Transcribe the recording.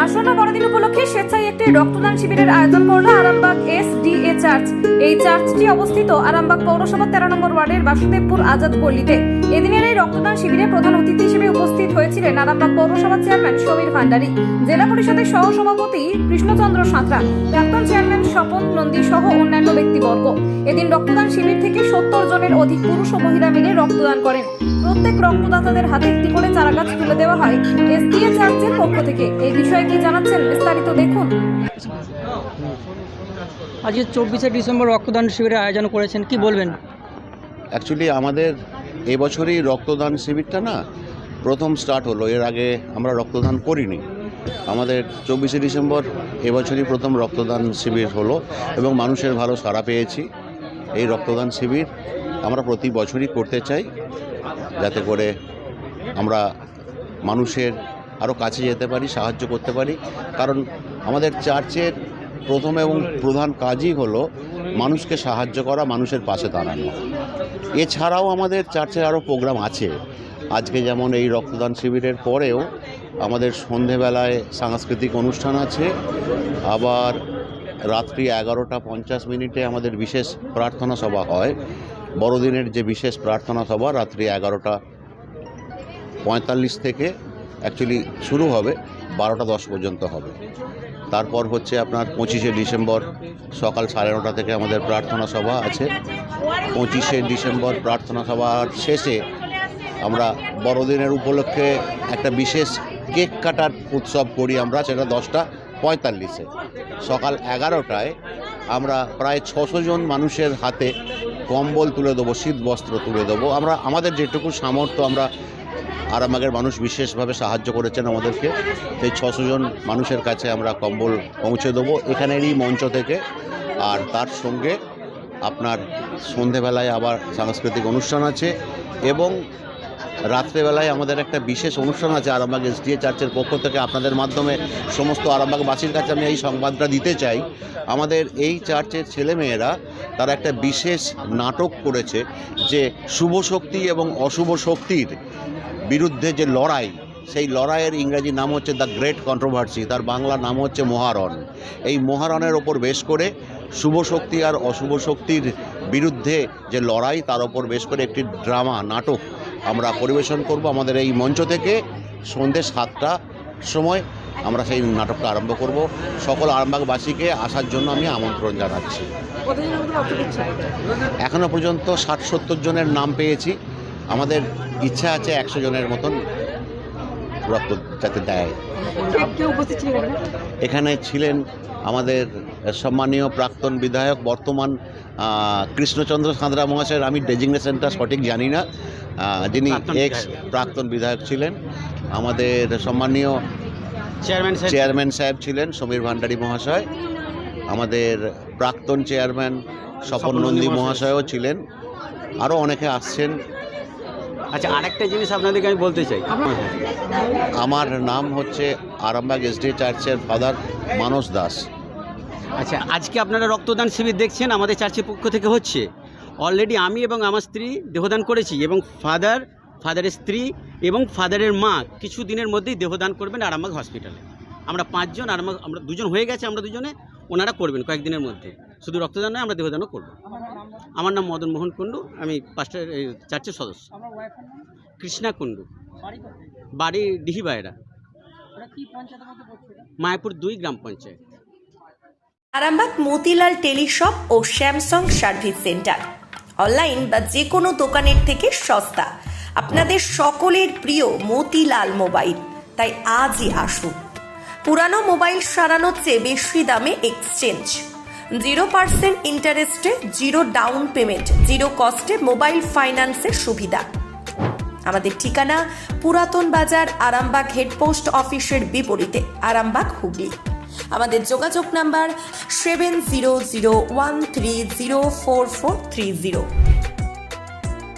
আসন্ন বড়দিন উপলক্ষে স্বেচ্ছায় একটি রক্তদান শিবিরের আয়োজন করলো আরামবাগ এসডিএ চার্চ। এই চার্চটি অবস্থিত আরামবাগ পৌরসভার 13 নম্বর ওয়ার্ডের বাসুদেবপুর আজাদ পল্লীতে। এদিনের এই রক্তদান শিবিরে প্রধান অতিথি হিসেবে উপস্থিত হয়েছিলেন আরামবাগ পৌরসভার চেয়ারম্যান সমীর ভান্ডারী, জেলা পরিষদের সহসভাপতি কৃষ্ণচন্দ্র সাঁতরা, প্রাক্তন চেয়ারম্যান স্বপন নন্দী সহ অন্যান্য ব্যক্তিবর্গ। এদিন রক্তদান শিবির থেকে 70 জনের অধিক পুরুষ ও মহিলা মিলে রক্তদান করেন। প্রত্যেক রক্তদাতাদের হাতে একটি করে চারাগাছ তুলে দেওয়া হয় এসডিএ চার্চের পক্ষ থেকে। এই বিষয়ে কি জানাচ্ছেন বিস্তারিত দেখুন। আজকে 24শে ডিসেম্বর রক্তদান শিবিরের আয়োজন করেছেন, কি বলবেন? অ্যাকচুয়ালি আমাদের এবছরই রক্তদান শিবিরটা না প্রথম স্টার্ট হলো। এর আগে আমরা রক্তদান করিনি। আমাদের 24শে ডিসেম্বর এবছরই প্রথম রক্তদান শিবির হলো এবং মানুষের ভালো সাড়া পেয়েছি। এই রক্তদান শিবির আমরা প্রতি বছরই করতে চাই, যাতে করে আমরা মানুষের আরও কাছে যেতে পারি, সাহায্য করতে পারি। কারণ আমাদের চার্চের প্রথম এবং প্রধান কাজই হলো মানুষকে সাহায্য করা, মানুষের পাশে দাঁড়ানো। এছাড়াও আমাদের চার্চের আরও প্রোগ্রাম আছে। আজকে যেমন এই রক্তদান শিবিরের পরেও আমাদের সন্ধেবেলায় সাংস্কৃতিক অনুষ্ঠান আছে, আবার রাত্রি 11:50 আমাদের বিশেষ প্রার্থনা সভা হয়। বড়দিনের যে বিশেষ প্রার্থনা সভা রাত্রি 11:45 থেকে অ্যাকচুয়ালি শুরু হবে, 12:10 পর্যন্ত হবে। তারপর হচ্ছে আপনার 25শে ডিসেম্বর সকাল 9:30 থেকে আমাদের প্রার্থনা সভা আছে। 25শে ডিসেম্বর প্রার্থনা সভার শেষে আমরা বড়দিনের উপলক্ষে একটা বিশেষ কেক কাটার উৎসব করি আমরা, সেটা 10:45-এ। সকাল 11টায় আমরা প্রায় 600 জন মানুষের হাতে কম্বল তুলে দেবো, শীত বস্ত্র তুলে দেবো। আমরা আমাদের যেটুকু সামর্থ্য, আমরা আরামবাগের মানুষ বিশেষভাবে সাহায্য করেছেন আমাদেরকে, সেই 600 জন মানুষের কাছে আমরা কম্বল পৌঁছে দেবো এখানেরই মঞ্চ থেকে। আর তার সঙ্গে আপনার সন্ধেবেলায় আবার সাংস্কৃতিক অনুষ্ঠান আছে এবং রাত্রেবেলায় আমাদের একটা বিশেষ অনুষ্ঠান আছে আরামবাগ এসডিএ চার্চের পক্ষ থেকে। আপনাদের মাধ্যমে সমস্ত আরামবাগবাসীর কাছে আমি এই সংবাদটা দিতে চাই, আমাদের এই চার্চের ছেলেমেয়েরা তারা একটা বিশেষ নাটক করেছে, যে শুভ শক্তি এবং অশুভ শক্তির বিরুদ্ধে যে লড়াই, সেই লড়াইয়ের ইংরাজি নাম হচ্ছে দ্য গ্রেট কন্ট্রোভার্সি, তার বাংলা নাম হচ্ছে মহারণ। এই মহারণের ওপর বেশ করে শুভ শক্তি আর অশুভ শক্তির বিরুদ্ধে যে লড়াই, তার ওপর বেশ করে একটি ড্রামা নাটক আমরা পরিবেশন করব আমাদের এই মঞ্চ থেকে। সন্ধ্যে 7টার সময় আমরা সেই নাটকটা আরম্ভ করব। সকল আরামবাগবাসীকে আসার জন্য আমি আমন্ত্রণ জানাচ্ছি। এখনও পর্যন্ত 60-70 জনের নাম পেয়েছি। আমাদের ইচ্ছা আছে 100 জনের মতন রক্ত যাতে দেয়। এখানে ছিলেন আমাদের সম্মানীয় প্রাক্তন বিধায়ক, বর্তমান কৃষ্ণচন্দ্র সাঁতরা মহাশয়ের আমি ডেজিগনেশনটা সঠিক জানি না, যিনি এক্স প্রাক্তন বিধায়ক ছিলেন। আমাদের সম্মানীয় চেয়ারম্যান সাহেব ছিলেন সমীর ভান্ডারী মহাশয়। আমাদের প্রাক্তন চেয়ারম্যান স্বপন নন্দী মহাশয়ও ছিলেন। আরও অনেকে আসছেন। আচ্ছা, আরেকটা জিনিস আপনাদেরকে আমি বলতে চাই, আমার নাম হচ্ছে আরামবাগ এসডিএ চার্চের ফাদার মানস দাস। আচ্ছা, আজকে আপনারা রক্তদান শিবির দেখছেন আমাদের চার্চের পক্ষ থেকে হচ্ছে। অলরেডি আমি এবং আমার স্ত্রী দেহদান করেছি এবং ফাদারের স্ত্রী এবং ফাদারের মা কিছু দিনের মধ্যেই দেহদান করবেন আরামবাগ হসপিটালে। আমরা 5 জন, আমরা 2 জন হয়ে গেছে, আমরা 2 জনে, ওনারা করবেন কয়েকদিনের মধ্যে। শুধু রক্তদান নয়, আমরা দেহদানও করব। আমার নাম মদন মোহন কুণ্ডু, আমি পাস্টার চার্চের সদস্য। কৃষ্ণা কুণ্ডু, বাড়ি ডিহিবায়রা, মায়াপুর 2 গ্রাম পঞ্চায়েত। আরামবাগ মতিলাল টেলিশপ ও স্যামসাং সার্ভিস সেন্টার, অনলাইন বা যে কোনো দোকানের থেকে সস্তা। আপনাদের সকলের প্রিয় মতিলাল মোবাইল, তাই আজই আসুন। পুরানো মোবাইল সারানোর চেয়ে বেশি দামে এক্সচেঞ্জ, 0% ইন্টারেস্টে, 0 ডাউন পেমেন্ট, 0 কস্টে মোবাইল ফাইন্যান্সের সুবিধা। আমাদের ঠিকানা পুরাতন বাজার, আরামবাগ হেডপোস্ট অফিসের বিপরীতে, আরামবাগ, হুগলি। আমাদের যোগাযোগ নাম্বার 7001304430।